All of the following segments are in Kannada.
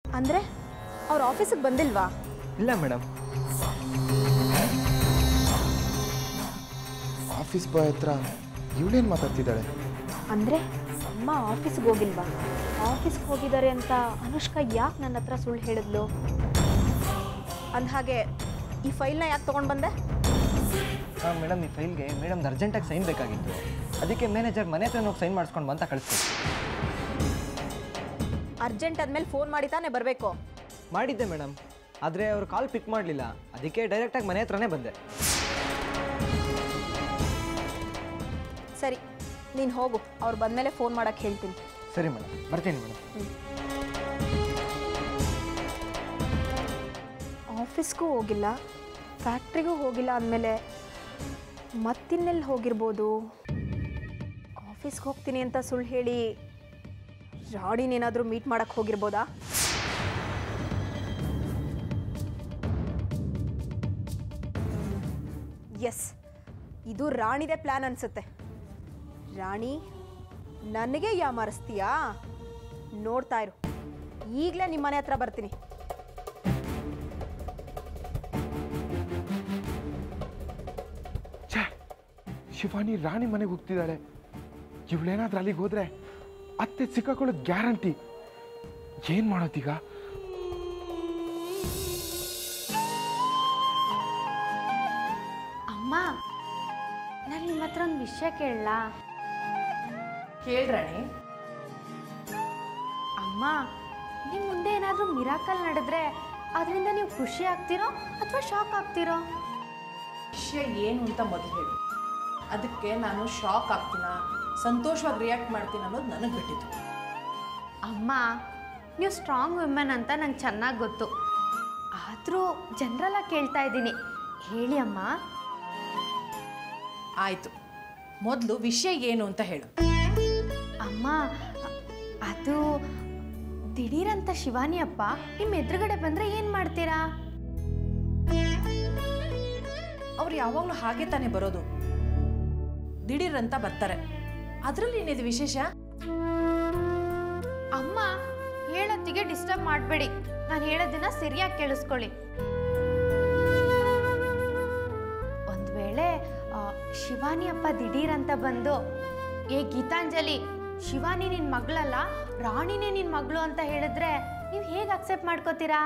ಅಂದರೆ ಅವ್ರ ಆಫೀಸಿಗೆ ಬಂದಿಲ್ವಾ? ಇಲ್ಲ ಮೇಡಮ್. ಆಫೀಸ್ ಬಾಯ್ ಹತ್ರ ಇವಳೇನು ಮಾತಾಡ್ತಿದ್ದಾಳೆ? ಅಂದರೆ ಅಮ್ಮ ಆಫೀಸ್ಗೆ ಹೋಗಿಲ್ವಾ? ಆಫೀಸ್ಗೆ ಹೋಗಿದ್ದಾರೆ ಅಂತ ಅನುಷ್ಕಾ ಯಾಕೆ ನನ್ನ ಹತ್ರ ಸುಳ್ಳು ಹೇಳಿದ್ಲು? ಅಂದಹಾಗೆ ಈ ಫೈಲ್ನ ಯಾಕೆ ತೊಗೊಂಡು ಬಂದೆ? ಹಾಂ ಮೇಡಮ್, ಈ ಫೈಲ್ಗೆ ಮೇಡಮ್ದು ಅರ್ಜೆಂಟಾಗಿ ಸೈನ್ ಬೇಕಾಗಿತ್ತು. ಅದಕ್ಕೆ ಮ್ಯಾನೇಜರ್ ಮನೆ ಹತ್ರ ಹೋಗಿ ಸೈನ್ ಮಾಡಿಸ್ಕೊಂಡು ಅಂತ ಕಳಿಸ್ತೀವಿ. ಅರ್ಜೆಂಟ್ ಆದಮೇಲೆ ಫೋನ್ ಮಾಡಿ ತಾನೇ ಬರಬೇಕು. ಮಾಡಿದ್ದೆ ಮೇಡಮ್, ಆದರೆ ಅವರು ಕಾಲ್ ಪಿಕ್ ಮಾಡಲಿಲ್ಲ. ಅದಕ್ಕೆ ಡೈರೆಕ್ಟಾಗಿ ಮನೆ ಹತ್ರನೇ ಬಂದೆ. ಸರಿ, ನೀನು ಹೋಗು. ಅವ್ರು ಬಂದಮೇಲೆ ಫೋನ್ ಮಾಡೋಕ್ಕೆ ಹೇಳ್ತೀನಿ. ಸರಿ ಮೇಡಮ್, ಬರ್ತೀನಿ ಮೇಡಮ್. ಆಫೀಸ್ಗೂ ಹೋಗಿಲ್ಲ, ಫ್ಯಾಕ್ಟ್ರಿಗೂ ಹೋಗಿಲ್ಲ ಅಂದಮೇಲೆ ಮತ್ತಿನ್ನೆಲ್ಲಿ ಹೋಗಿರ್ಬೋದು? ಆಫೀಸ್ಗೆ ಹೋಗ್ತೀನಿ ಅಂತ ಸುಳ್ಳು ಹೇಳಿ ರಾಣಿನೇನಾದರೂ ಮೀಟ್ ಮಾಡೋಕ್ಕೆ ಹೋಗಿರ್ಬೋದಾ? ಎಸ್, ಇದು ರಾಣಿದೇ ಪ್ಲ್ಯಾನ್ ಅನಿಸುತ್ತೆ. ರಾಣಿ, ನನಗೆ ಯಾಮಾರಿಸ್ತೀಯಾ? ನೋಡ್ತಾ ಇರು, ಈಗಲೇ ನಿಮ್ಮ ಮನೆ ಹತ್ರ ಬರ್ತೀನಿ. ಶಿವಾನಿ ರಾಣಿ ಮನೆಗೆ ಹೋಗ್ತಿದ್ದಾಳೆ. ಇವಳೇನಾದ್ರೂ ಅಲ್ಲಿಗೆ ಹೋದ್ರೆ ಅತ್ತೆ ಸಿಕ್ಕಾಕೊಳ್ಳೋದು ಗ್ಯಾರಂಟಿ. ಏನು ಮಾಡೋತೀಗ? ಅಮ್ಮ, ನಾನು ನಿಮ್ಮ ಹತ್ರ ಒಂದು ವಿಷಯ ಕೇಳಲಾ? ಕೇಳ್ರಾಣಿ. ಅಮ್ಮ, ನಿಮ್ಮ ಮುಂದೆ ಏನಾದರೂ ಮಿರಾಕಲ್ ನಡೆದ್ರೆ ಅದರಿಂದ ನೀವು ಖುಷಿ ಆಗ್ತೀರೋ ಅಥವಾ ಶಾಕ್ ಆಗ್ತೀರೋ? ವಿಷಯ ಏನು ಅಂತ ಮೊದಲು ಹೇಳು. ಅದಕ್ಕೆ ನಾನು ಶಾಕ್ ಆಗ್ತೀನ, ಸಂತೋಷವಾಗಿ ರಿಯಾಕ್ಟ್ ಮಾಡ್ತೀನಿ ಅನ್ನೋದು ನನಗೆ ಬಿಟ್ಟಿತ್ತು. ಅಮ್ಮ, ನೀವು ಸ್ಟ್ರಾಂಗ್ ವುಮೆನ್ ಅಂತ ನಂಗೆ ಚೆನ್ನಾಗಿ ಗೊತ್ತು. ಆದರೂ ಜನರಲ್ಲಾಗಿ ಕೇಳ್ತಾ ಇದ್ದೀನಿ, ಹೇಳಿ ಅಮ್ಮ. ಆಯಿತು, ಮೊದಲು ವಿಷಯ ಏನು ಅಂತ ಹೇಳು. ಅಮ್ಮ, ಅದು ದಿಢೀರಂತ ಶಿವಾನಿ ಅಪ್ಪ ನಿಮ್ಮ ಎದುರುಗಡೆ ಬಂದರೆ ಏನು ಮಾಡ್ತೀರಾ? ಅವ್ರು ಯಾವಾಗಲೂ ಹಾಗೆ ತಾನೇ ಬರೋದು, ದಿಢೀರಂತ ಬರ್ತಾರೆ. ಅದರಲ್ಲಿ ಏನಿದೆ ವಿಶೇಷ? ಅಮ್ಮ, ಹೇಳೋತ್ತಿಗೆ ಡಿಸ್ಟರ್ಬ್ ಮಾಡಬೇಡಿ. ನಾನು ಹೇಳೋದನ್ನ ಸರಿಯಾಗಿ ಕೇಳಿಸ್ಕೊಳ್ಳಿ. ಒಂದು ವೇಳೆ ಶಿವಾನಿ ಅಪ್ಪ ದಿಢೀರಂತ ಬಂದು, ಏ ಗೀತಾಂಜಲಿ, ಶಿವಾನಿ ನಿನ್ನ ಮಗಳಲ್ಲ, ರಾಣಿನೇ ನಿನ್ನ ಮಗಳು ಅಂತ ಹೇಳಿದ್ರೆ ನೀವು ಹೇಗೆ ಅಕ್ಸೆಪ್ಟ್ ಮಾಡ್ಕೋತೀರಾ?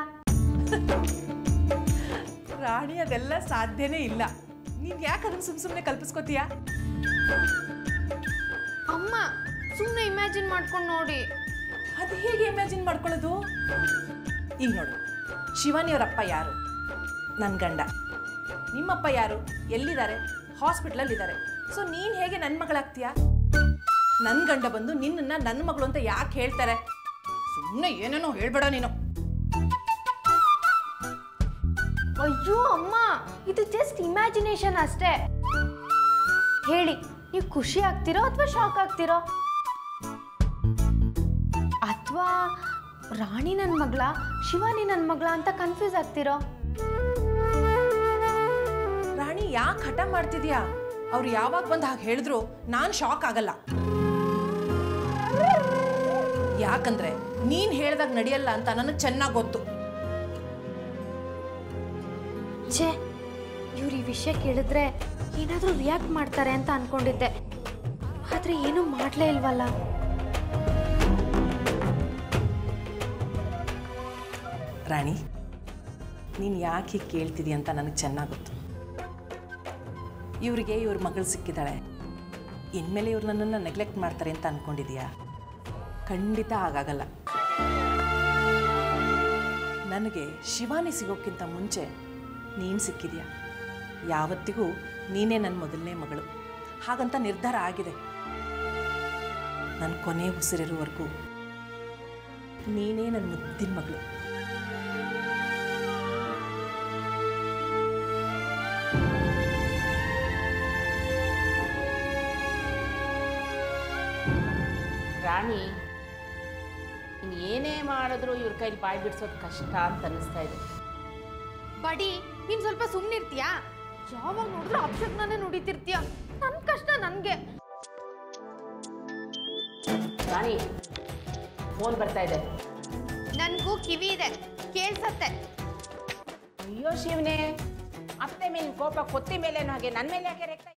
ರಾಣಿ, ಅದೆಲ್ಲ ಸಾಧ್ಯನೇ ಇಲ್ಲ. ನೀನು ಯಾಕೆ ಅದನ್ನು ಸುಮ್ಮನೆ ಕಲ್ಪಿಸ್ಕೋತೀಯ? ಅಮ್ಮ, ಸುಮ್ಮನೆ ಇಮ್ಯಾಜಿನ್ ಮಾಡ್ಕೊಂಡು ನೋಡಿ. ಅದು ಹೇಗೆ ಇಮ್ಯಾಜಿನ್ ಮಾಡ್ಕೊಳ್ಳೋದು? ಈಗ ನೋಡು, ಶಿವಾನಿಯವರಪ್ಪ ಯಾರು? ನನ್ನ ಗಂಡ. ನಿಮ್ಮಪ್ಪ ಯಾರು? ಎಲ್ಲಿದ್ದಾರೆ? ಹಾಸ್ಪಿಟ್ಲಲ್ಲಿದ್ದಾರೆ. ಸೊ ನೀನು ಹೇಗೆ ನನ್ನ ಮಗಳಾಗ್ತೀಯಾ? ನನ್ನ ಗಂಡ ಬಂದು ನಿನ್ನನ್ನು ನನ್ನ ಮಗಳು ಅಂತ ಯಾಕೆ ಹೇಳ್ತಾರೆ? ಸುಮ್ಮನೆ ಏನೇನೋ ಹೇಳ್ಬೇಡ ನೀನು. ಅಯ್ಯೋ ಅಮ್ಮ, ಇದು ಜಸ್ಟ್ ಇಮ್ಯಾಜಿನೇಷನ್ ಅಷ್ಟೇ. ಹೇಳಿ, ನೀವು ಖುಷಿ ಆಗ್ತಿರೋ ಅಥವಾ ಶಾಕ್ ಆಗ್ತಿರೋ? ಅಥವಾ ರಾಣಿ ನನ್ನ ಮಗಳ, ಶಿವಾನಿ ನನ್ನ ಮಗಳ ಅಂತ ಕನ್ಫ್ಯೂಸ್ ಆಗ್ತಿರೋ? ರಾಣಿ, ಯಾಕೆ ಹಠ ಮಾಡ್ತಿದ್ಯಾ? ಅವ್ರು ಯಾವಾಗ ಬಂದು ಹಾಗೆ ಹೇಳಿದ್ರು ನಾನು ಶಾಕ್ ಆಗಲ್ಲ. ಯಾಕಂದ್ರೆ ನೀನ್ ಹೇಳ್ದಾಗ ನಡೆಯಲ್ಲ ಅಂತ ನನಗೆ ಚೆನ್ನಾಗಿ ಗೊತ್ತು. ಛೇ, ಇವ್ರು ಈ ವಿಷಯ ಕೇಳಿದ್ರೆ ಏನಾದರೂ ರಿಯಾಕ್ಟ್ ಮಾಡ್ತಾರೆ ಅಂತ ಅನ್ಕೊಂಡಿದ್ದೆ. ಆದ್ರೆ ಏನೂ ಮಾಡ್ಲೇ ಇಲ್ವಲ್ಲ. ರಾಣಿ, ನೀನು ಯಾಕೆ ಹೀಗೆ ಕೇಳ್ತಿದ್ದೀಯ ಅಂತ ನನಗೆ ಚೆನ್ನಾಗಿ ಗೊತ್ತು. ಇವರಿಗೆ ಇವ್ರ ಮಗಳು ಸಿಕ್ಕಿದ್ದಾಳೆ, ಇನ್ಮೇಲೆ ಇವ್ರು ನನ್ನನ್ನು ನೆಗ್ಲೆಕ್ಟ್ ಮಾಡ್ತಾರೆ ಅಂತ ಅಂದ್ಕೊಂಡಿದೀಯಾ? ಖಂಡಿತ ಹಾಗಾಗಲ್ಲ. ನನಗೆ ಶಿವಾನಿ ಸಿಗೋಕ್ಕಿಂತ ಮುಂಚೆ ನೀನು ಸಿಕ್ಕಿದೆಯಾ. ಯಾವತ್ತಿಗೂ ನೀನೇ ನನ್ನ ಮೊದಲನೇ ಮಗಳು ಹಾಗಂತ ನಿರ್ಧಾರ ಆಗಿದೆ. ನನ್ನ ಕೊನೆ ಉಸಿರಿರುವವರೆಗೂ ನೀನೇ ನನ್ನ ಮುದ್ದಿನ ಮಗಳು. ರಾಣಿ, ಏನೇ ಮಾಡಿದ್ರು ಇವ್ರ ಕೈಲಿ ಬಾಯಿ ಬಿಡಿಸೋದು ಕಷ್ಟ ಅಂತ ಅನ್ನಿಸ್ತಾ ಇದೆ. ಬಡಿ, ನೀನು ಸ್ವಲ್ಪ ಸುಮ್ಮನಿರ್ತೀಯಾ? ಯಾವಾಗ ನೋಡಿದ್ರು ಅಪಶಕ್ನಾನೇ ನುಡಿತಿರ್ತೀಯ. ನನ್ನ ಕಷ್ಟ ನನಗೆ. ರಾಣಿ, ಫೋನ್ ಬರ್ತಾ ಇದೆ. ನನಗೂ ಕಿವಿ ಇದೆ, ಕೇಳ್ಸತ್ತೆ. ಅಯ್ಯೋ ಶಿವನೇ, ಅತ್ತೆ ಮೇಲೆ ಕೋಪ ಕೊತ್ತಿ ಮೇಲೇನೋ ಹಾಗೆ ನನ್ನ ಮೇಲೆ ಯಾಕೆ ರೇಗ್ತಾ